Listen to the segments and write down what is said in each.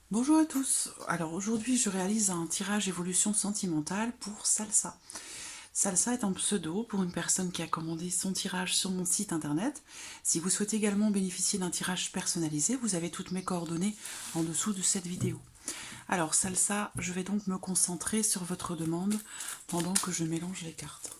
Bonjour à tous. Alors aujourd'hui, je réalise un tirage évolution sentimentale pour Salsa. Salsa est un pseudo pour une personne qui a commandé son tirage sur mon site internet. Si vous souhaitez également bénéficier d'un tirage personnalisé, vous avez toutes mes coordonnées en dessous de cette vidéo. Alors Salsa, je vais donc me concentrer sur votre demande pendant que je mélange les cartes.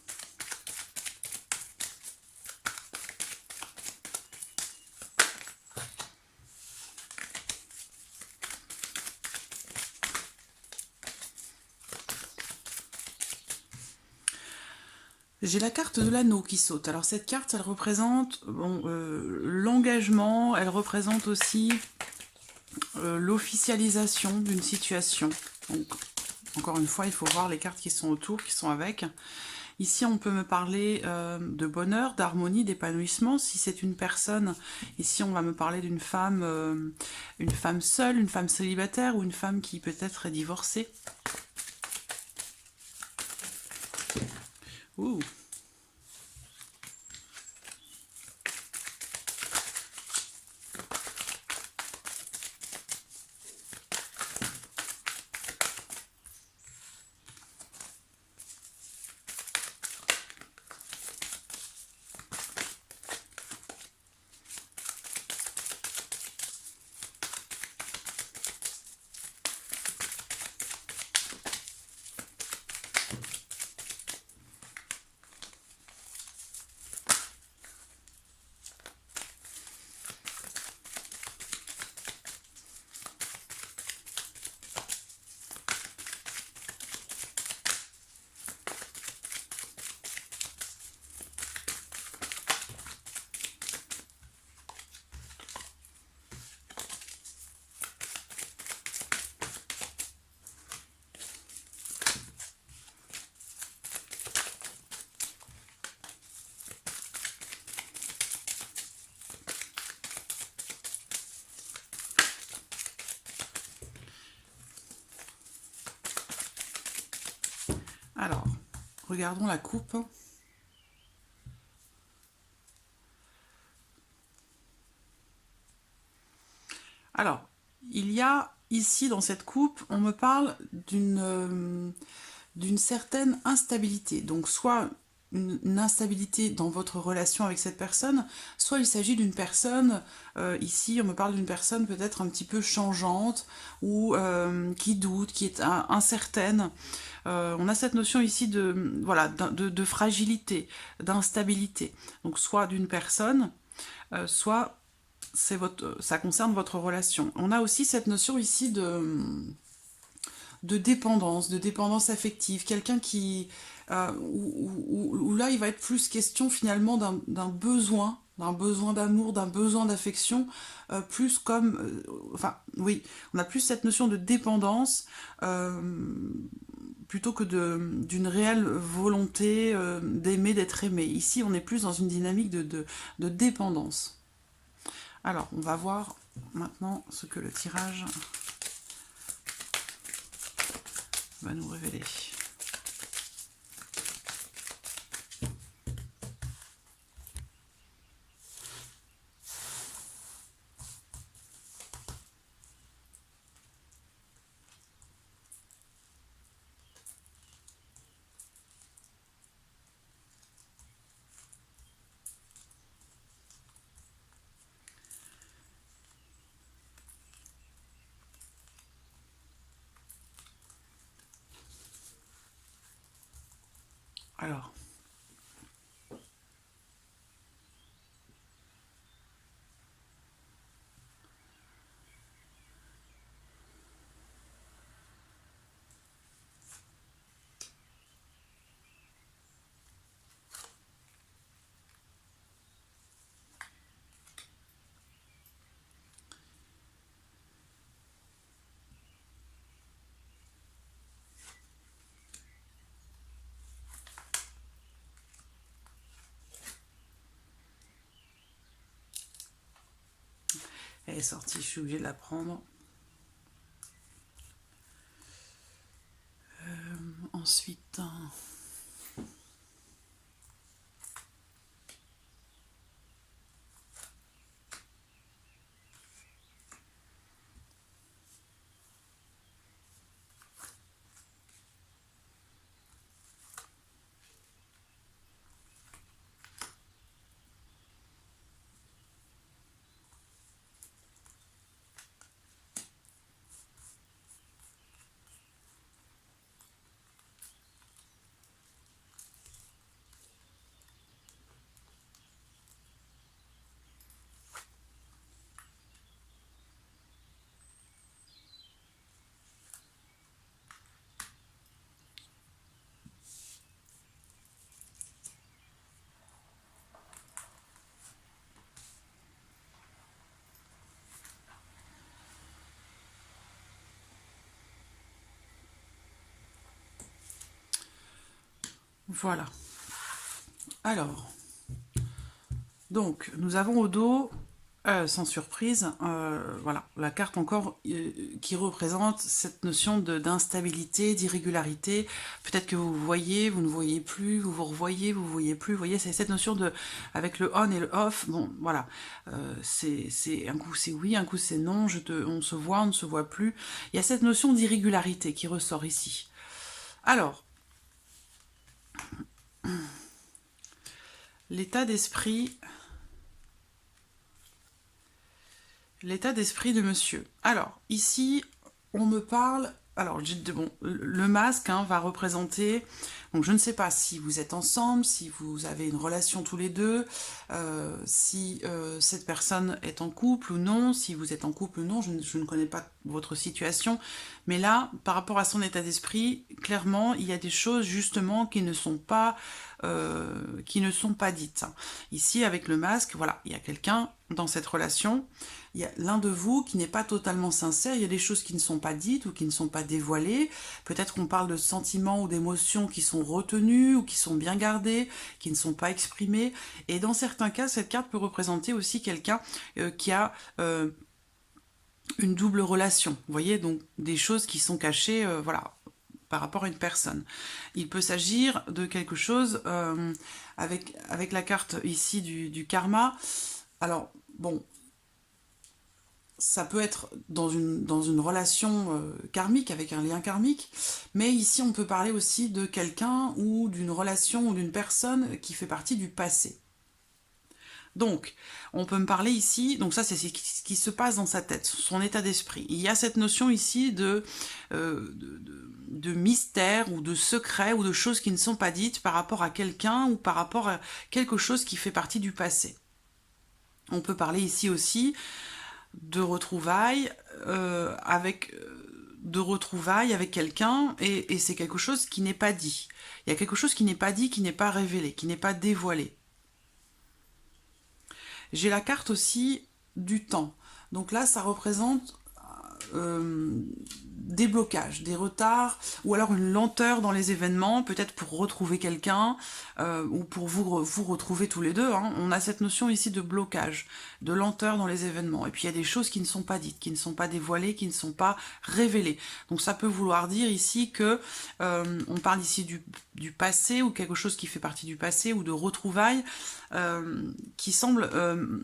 J'ai la carte de l'anneau qui saute. Alors cette carte, elle représente l'engagement, elle représente aussi l'officialisation d'une situation. Donc, encore une fois, il faut voir les cartes qui sont autour, qui sont avec. Ici, on peut me parler de bonheur, d'harmonie, d'épanouissement. Si c'est une personne, ici, on va me parler d'une une femme seule, une femme célibataire ou une femme qui peut-être est divorcée. Ouh. Alors, regardons la coupe. Alors, il y a ici dans cette coupe, on me parle d'une certaine instabilité. Donc soit une instabilité dans votre relation avec cette personne, soit il s'agit d'une personne, ici on me parle d'une personne peut-être un petit peu changeante ou qui doute, qui est incertaine. On a cette notion ici de, voilà, de fragilité, d'instabilité. Donc soit d'une personne, soit ça concerne votre relation. On a aussi cette notion ici de dépendance affective, quelqu'un qui où là il va être plus question finalement d'un besoin d'amour, d'un besoin d'affection, plus comme, enfin oui, on a plus cette notion de dépendance euh, plutôt que d'une réelle volonté d'aimer, d'être aimé. Ici on est plus dans une dynamique de dépendance. Alors on va voir maintenant ce que le tirage va nous révéler. Alors, elle est sortie, je suis obligée de la prendre. Ensuite, Voilà. Alors, donc, nous avons au dos, sans surprise, voilà, la carte encore qui représente cette notion d'instabilité, d'irrégularité. Peut-être que vous voyez, vous ne voyez plus, vous vous revoyez, vous ne voyez plus. Vous voyez, c'est cette notion de, avec le on et le off. Bon, voilà, c'est un coup c'est oui, un coup c'est non. On se voit, on ne se voit plus. Il y a cette notion d'irrégularité qui ressort ici. Alors, l'état d'esprit. L'état d'esprit de monsieur. Alors, ici, on me parle... Alors, bon, le masque va représenter... Donc, je ne sais pas si vous êtes ensemble, si vous avez une relation tous les deux, si cette personne est en couple ou non, si vous êtes en couple ou non, je ne connais pas votre situation. Mais là, par rapport à son état d'esprit, clairement, il y a des choses, justement, qui ne sont pas dites. Ici, avec le masque, voilà, il y a quelqu'un dans cette relation, il y a l'un de vous qui n'est pas totalement sincère, il y a des choses qui ne sont pas dites ou qui ne sont pas dévoilées, peut-être qu'on parle de sentiments ou d'émotions qui sont retenues ou qui sont bien gardées, qui ne sont pas exprimées, et dans certains cas, cette carte peut représenter aussi quelqu'un qui a une double relation, vous voyez, donc des choses qui sont cachées, voilà, par rapport à une personne. Il peut s'agir de quelque chose avec la carte ici du karma. Alors, bon, ça peut être dans une relation karmique, avec un lien karmique, mais ici on peut parler aussi de quelqu'un ou d'une relation ou d'une personne qui fait partie du passé. Donc, on peut me parler ici, donc ça c'est ce qui se passe dans sa tête, son état d'esprit. Il y a cette notion ici de mystère ou de secret ou de choses qui ne sont pas dites par rapport à quelqu'un ou par rapport à quelque chose qui fait partie du passé. On peut parler ici aussi de retrouvailles avec quelqu'un et c'est quelque chose qui n'est pas dit. Il y a quelque chose qui n'est pas dit, qui n'est pas révélé, qui n'est pas dévoilé. J'ai la carte aussi du temps. Donc là, ça représente des blocages, des retards, ou alors une lenteur dans les événements, peut-être pour retrouver quelqu'un, ou pour vous retrouver tous les deux. On a cette notion ici de blocage, de lenteur dans les événements. Et puis il y a des choses qui ne sont pas dites, qui ne sont pas dévoilées, qui ne sont pas révélées. Donc ça peut vouloir dire ici que on parle ici du passé, ou quelque chose qui fait partie du passé, ou de retrouvailles, qui semble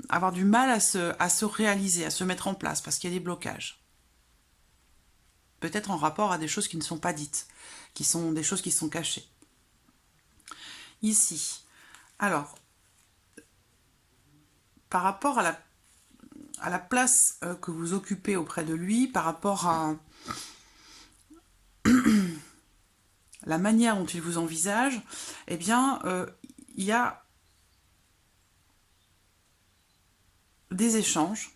avoir du mal à se réaliser, à se mettre en place, parce qu'il y a des blocages. Peut-être en rapport à des choses qui ne sont pas dites, qui sont des choses qui sont cachées. Ici, alors, par rapport à la place que vous occupez auprès de lui, par rapport à la manière dont il vous envisage, eh bien, il y a des échanges.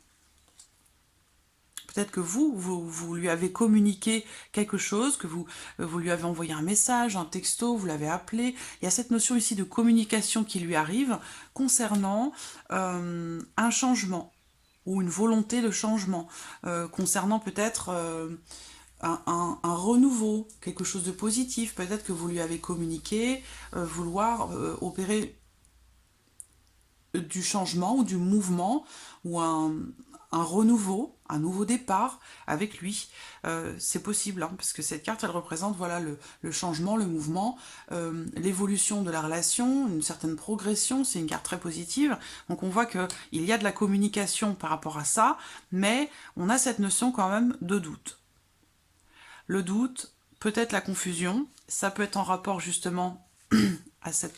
Peut-être que vous lui avez communiqué quelque chose, que vous lui avez envoyé un message, un texto, vous l'avez appelé. Il y a cette notion ici de communication qui lui arrive concernant un changement ou une volonté de changement, concernant peut-être un renouveau, quelque chose de positif. Peut-être que vous lui avez communiqué vouloir opérer du changement ou du mouvement ou un renouveau, un nouveau départ avec lui. C'est possible, parce que cette carte, elle représente voilà, le changement, le mouvement, l'évolution de la relation, une certaine progression, c'est une carte très positive. Donc on voit qu'il y a de la communication par rapport à ça, mais on a cette notion quand même de doute. Le doute, peut-être la confusion, ça peut être en rapport justement à cette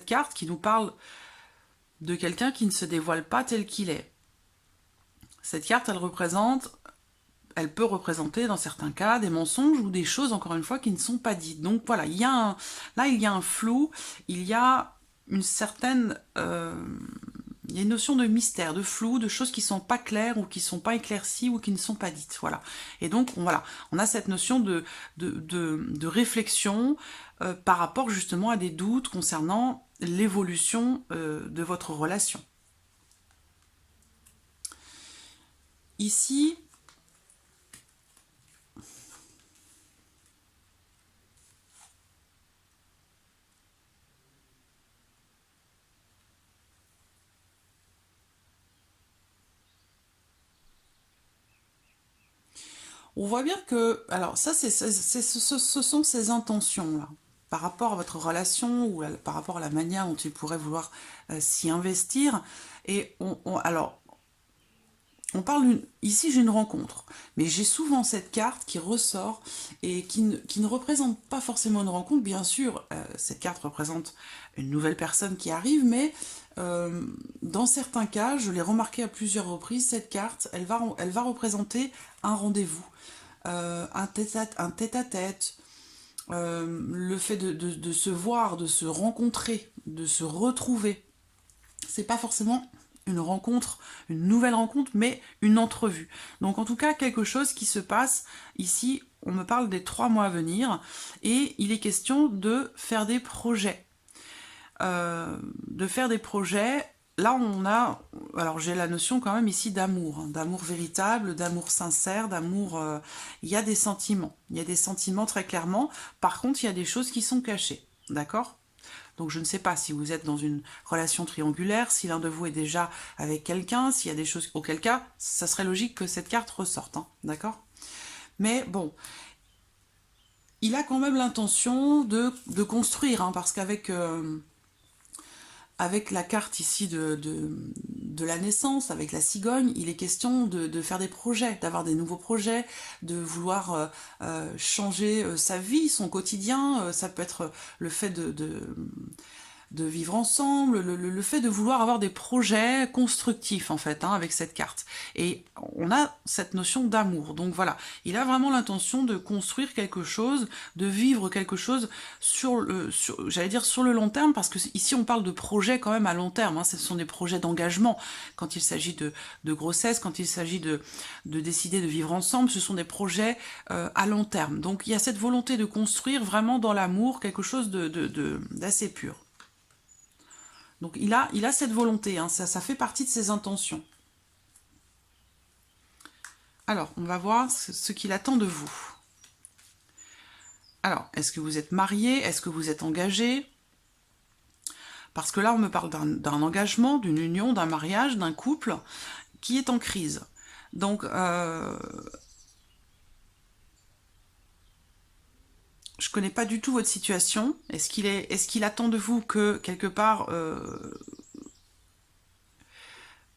carte qui nous parle de quelqu'un qui ne se dévoile pas tel qu'il est. Cette carte, elle peut représenter dans certains cas des mensonges ou des choses, encore une fois, qui ne sont pas dites. Donc voilà, il y a un flou, il y a une certaine... il y a une notion de mystère, de flou, de choses qui sont pas claires ou qui sont pas éclaircies ou qui ne sont pas dites. Voilà. Et donc, on a cette notion de réflexion par rapport justement à des doutes concernant l'évolution de votre relation. Ici, On voit bien que, alors ça, ce sont ces intentions-là, par rapport à votre relation ou par rapport à la manière dont il pourrait vouloir s'y investir. Et alors, on parle ici j'ai une rencontre, mais j'ai souvent cette carte qui ressort et qui ne représente pas forcément une rencontre. Bien sûr, cette carte représente une nouvelle personne qui arrive, mais dans certains cas, je l'ai remarqué à plusieurs reprises, cette carte, elle va représenter un rendez-vous, un tête-à-tête, le fait de se voir, de se rencontrer, de se retrouver. C'est pas forcément une rencontre, une nouvelle rencontre, mais une entrevue. Donc en tout cas, quelque chose qui se passe ici, on me parle des 3 mois à venir, et il est question de faire des projets. De faire des projets, là on a, alors j'ai la notion quand même ici d'amour, hein, d'amour véritable, d'amour sincère, d'amour, il y a des sentiments, il y a des sentiments très clairement, par contre il y a des choses qui sont cachées, d'accord? Donc je ne sais pas si vous êtes dans une relation triangulaire, si l'un de vous est déjà avec quelqu'un, s'il y a des choses... Auquel cas, ça serait logique que cette carte ressorte, hein, d'accord? Mais bon, il a quand même l'intention de construire, hein, parce qu'avec avec la carte ici de la naissance, avec la cigogne, il est question de faire des projets, d'avoir des nouveaux projets, de vouloir changer sa vie, son quotidien. Ça peut être le fait de vivre ensemble, le fait de vouloir avoir des projets constructifs en fait, hein, avec cette carte. Et on a cette notion d'amour. Donc voilà, il a vraiment l'intention de construire quelque chose, de vivre quelque chose j'allais dire sur le long terme, parce que ici on parle de projets quand même à long terme, hein, ce sont des projets d'engagement. Quand il s'agit de grossesse, quand il s'agit de décider de vivre ensemble, ce sont des projets à long terme. Donc il y a cette volonté de construire vraiment dans l'amour quelque chose d'assez pur. Donc il a cette volonté, hein, ça fait partie de ses intentions. Alors, on va voir ce qu'il attend de vous. Alors, est-ce que vous êtes marié? Est-ce que vous êtes engagé? Parce que là, on me parle d'un engagement, d'une union, d'un mariage, d'un couple qui est en crise. Donc, je connais pas du tout votre situation. Est-ce qu'il attend de vous que, quelque part,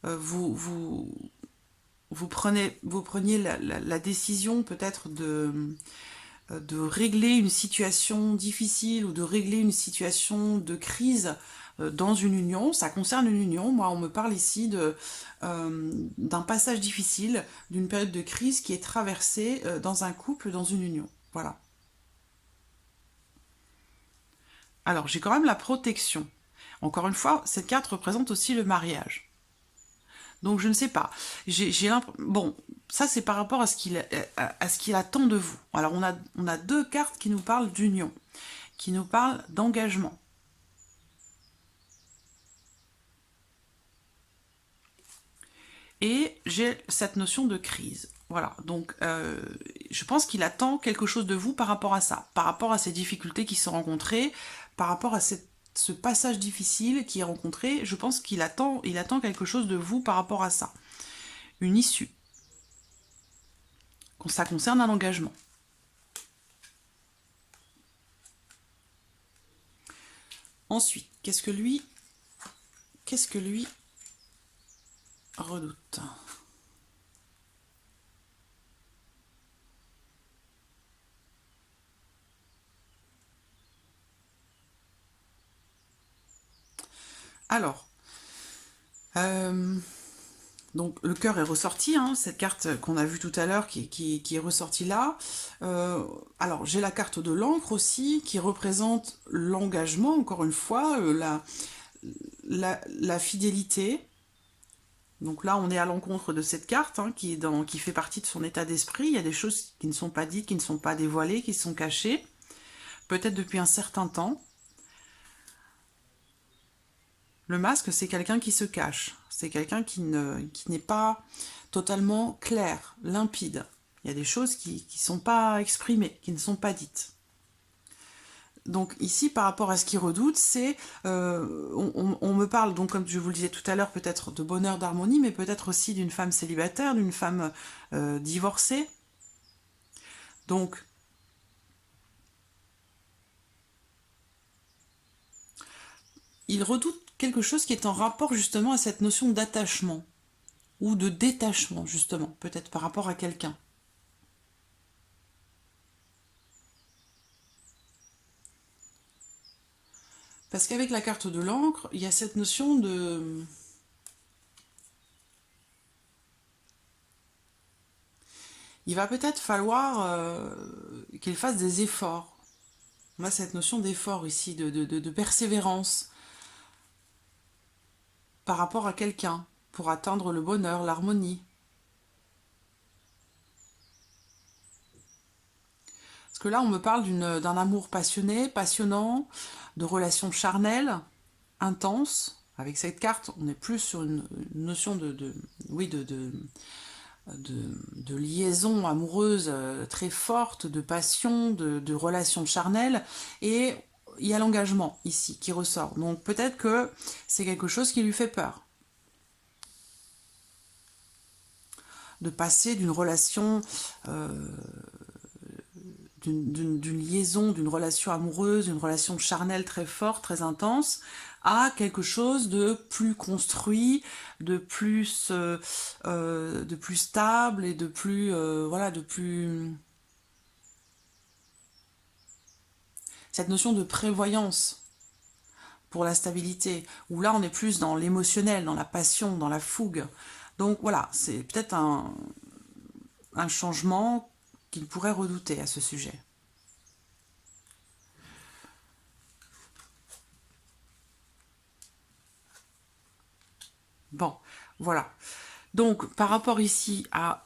vous preniez la décision peut-être de régler une situation difficile ou de régler une situation de crise dans une union. Ça concerne une union. Moi, on me parle ici d'un passage difficile, d'une période de crise qui est traversée dans un couple, dans une union. Voilà. Alors, j'ai quand même la protection. Encore une fois, cette carte représente aussi le mariage. Donc je ne sais pas. Bon, ça c'est par rapport à ce qu'il attend de vous. Alors on a 2 cartes qui nous parlent d'union, qui nous parlent d'engagement. Et j'ai cette notion de crise. Voilà, donc je pense qu'il attend quelque chose de vous par rapport à ça, par rapport à ces difficultés qui sont rencontrées, par rapport à ce passage difficile qui est rencontré. Je pense qu'il attend quelque chose de vous par rapport à ça. Une issue. Ça concerne un engagement. Ensuite, qu'est-ce que lui redoute? Alors, donc le cœur est ressorti, hein, cette carte qu'on a vue tout à l'heure qui est ressortie là. Alors j'ai la carte de l'encre aussi qui représente l'engagement, encore une fois, la fidélité. Donc là on est à l'encontre de cette carte hein, qui fait partie de son état d'esprit. Il y a des choses qui ne sont pas dites, qui ne sont pas dévoilées, qui sont cachées, peut-être depuis un certain temps. Le masque, c'est quelqu'un qui se cache. C'est quelqu'un qui n'est pas totalement clair, limpide. Il y a des choses qui ne sont pas exprimées, qui ne sont pas dites. Donc ici, par rapport à ce qu'il redoute, c'est... on me parle, donc comme je vous le disais tout à l'heure, peut-être de bonheur, d'harmonie, mais peut-être aussi d'une femme célibataire, d'une femme divorcée. Donc, il redoute quelque chose qui est en rapport justement à cette notion d'attachement ou de détachement, justement, peut-être par rapport à quelqu'un. Parce qu'avec la carte de l'encre, il y a cette notion de... Il va peut-être falloir qu'il fasse des efforts. On a cette notion d'effort ici, de persévérance par rapport à quelqu'un pour atteindre le bonheur, l'harmonie. Parce que là, on me parle d'un amour passionné, passionnant, de relations charnelles, intenses. Avec cette carte, on est plus sur une notion oui, de liaison amoureuse très forte, de passion, de relations charnelles. Et il y a l'engagement ici qui ressort. Donc peut-être que c'est quelque chose qui lui fait peur. De passer d'une relation... d'une liaison, d'une relation amoureuse, d'une relation charnelle très forte, très intense, à quelque chose de plus construit, de plus stable et de plus voilà, de plus cette notion de prévoyance pour la stabilité, où là on est plus dans l'émotionnel, dans la passion, dans la fougue. Donc voilà, c'est peut-être un changement qu'il pourrait redouter à ce sujet. Bon, voilà. Donc, par rapport ici à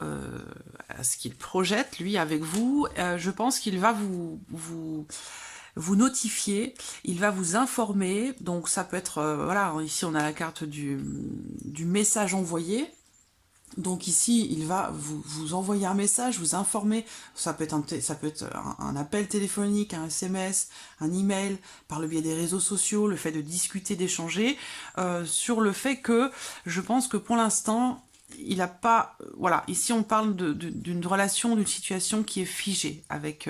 ce qu'il projette, lui, avec vous, je pense qu'il va vous notifier, il va vous informer. Donc, ça peut être, voilà, ici, on a la carte du message envoyé. Donc ici, il va vous envoyer un message, vous informer. Ça peut être un appel téléphonique, un SMS, un email, par le biais des réseaux sociaux, le fait de discuter, d'échanger, sur le fait que je pense que pour l'instant, il n'a pas... Voilà, ici on parle d'une relation, d'une situation qui est figée avec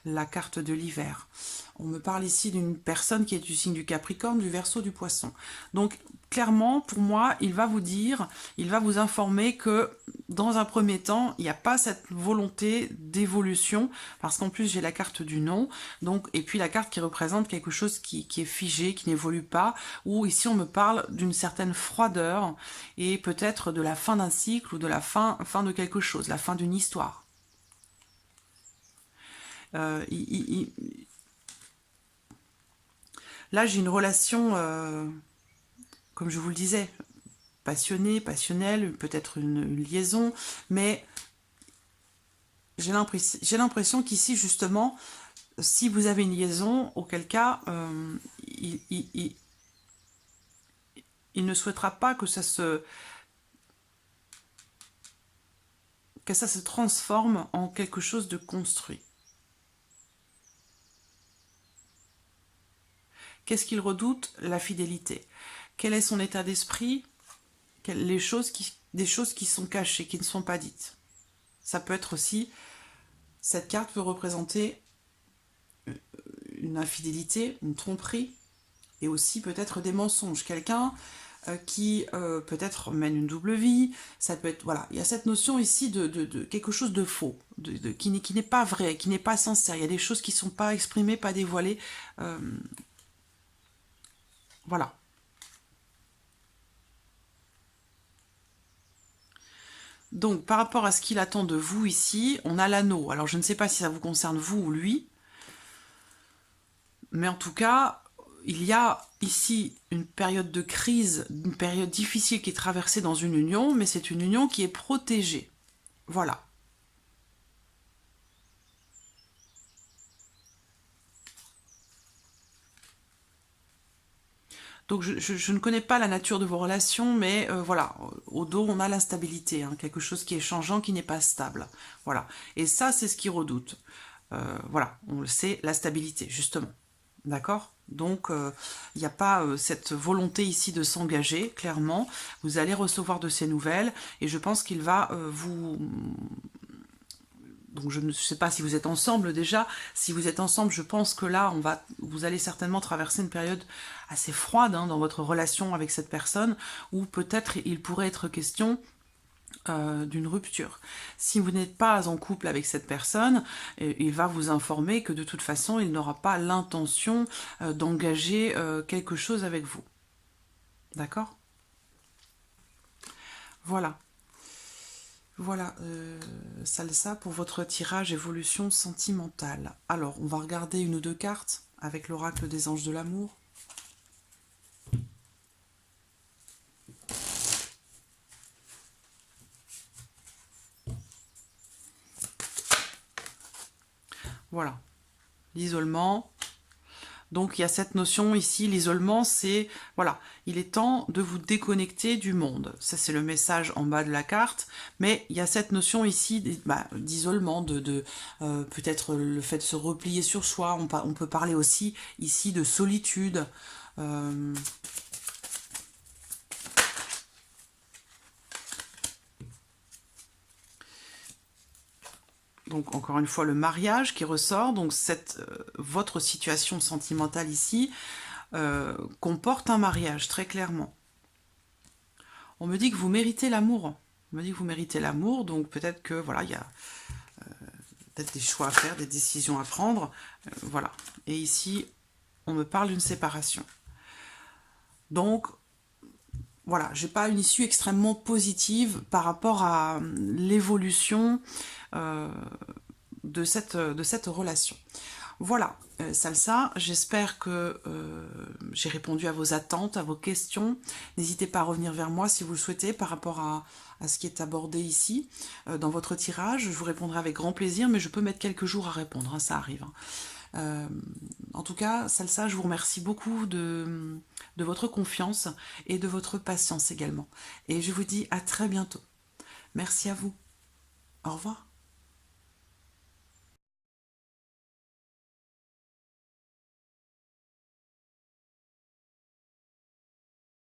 la carte de l'hiver. On me parle ici d'une personne qui est du signe du Capricorne, du Verseau, du Poisson. Donc, clairement, pour moi, il va vous dire, il va vous informer que, dans un premier temps, il n'y a pas cette volonté d'évolution, parce qu'en plus, j'ai la carte du non, donc, et puis la carte qui représente quelque chose qui est figé, qui n'évolue pas, où ici, on me parle d'une certaine froideur, et peut-être de la fin d'un cycle, ou de la fin de quelque chose, la fin d'une histoire. Là, j'ai une relation, comme je vous le disais, passionnée, passionnelle, peut-être une liaison, mais j'ai l'impression qu'ici, justement, si vous avez une liaison, auquel cas, il ne souhaitera pas que ça se transforme en quelque chose de construit. Qu'est-ce qu'il redoute? La fidélité. Quel est son état d'esprit? Des choses qui sont cachées, qui ne sont pas dites. Ça peut être aussi, cette carte peut représenter une infidélité, une tromperie, et aussi peut-être des mensonges. Quelqu'un qui peut-être mène une double vie, ça peut être, voilà, il y a cette notion ici de quelque chose de faux, qui n'est pas vrai, qui n'est pas sincère. Il y a des choses qui ne sont pas exprimées, pas dévoilées. Voilà. Donc, par rapport à ce qu'il attend de vous ici, on a l'anneau. Alors, je ne sais pas si ça vous concerne vous ou lui, mais en tout cas, il y a ici une période de crise, une période difficile qui est traversée dans une union, mais c'est une union qui est protégée. Voilà. Donc je ne connais pas la nature de vos relations, mais voilà, au dos on a l'instabilité, hein, quelque chose qui est changeant, qui n'est pas stable. Voilà. Et ça, c'est ce qu'il redoute. Voilà, on le sait, la stabilité, justement. D'accord? Donc, il n'y a pas cette volonté ici de s'engager, clairement. Vous allez recevoir de ces nouvelles, et je pense qu'il va donc je ne sais pas si vous êtes ensemble déjà. Si vous êtes ensemble, je pense que là, vous allez certainement traverser une période assez froide dans votre relation avec cette personne, où peut-être il pourrait être question d'une rupture. Si vous n'êtes pas en couple avec cette personne, il va vous informer que de toute façon, il n'aura pas l'intention d'engager quelque chose avec vous. D'accord? Voilà. Voilà, Salsa, pour votre tirage évolution sentimentale. Alors, on va regarder une ou deux cartes avec l'oracle des anges de l'amour. Voilà, l'isolement. Donc il y a cette notion ici, l'isolement, c'est, voilà, il est temps de vous déconnecter du monde. Ça, c'est le message en bas de la carte. Mais il y a cette notion ici d'isolement, peut-être le fait de se replier sur soi. On peut parler aussi ici de solitude. Donc, encore une fois, le mariage qui ressort. Donc, votre situation sentimentale ici comporte un mariage, très clairement. On me dit que vous méritez l'amour. On me dit que vous méritez l'amour, donc peut-être que, voilà, il y a peut-être des choix à faire, des décisions à prendre. Voilà. Et ici, on me parle d'une séparation. Donc, voilà, j'ai pas une issue extrêmement positive par rapport à l'évolution de cette relation. Voilà, Salsa, j'espère que j'ai répondu à vos attentes, à vos questions. N'hésitez pas à revenir vers moi si vous le souhaitez par rapport à ce qui est abordé ici dans votre tirage. Je vous répondrai avec grand plaisir, mais je peux mettre quelques jours à répondre, hein, ça arrive. En tout cas, Salsa, je vous remercie beaucoup de votre confiance et de votre patience également. Et je vous dis à très bientôt. Merci à vous. Au revoir.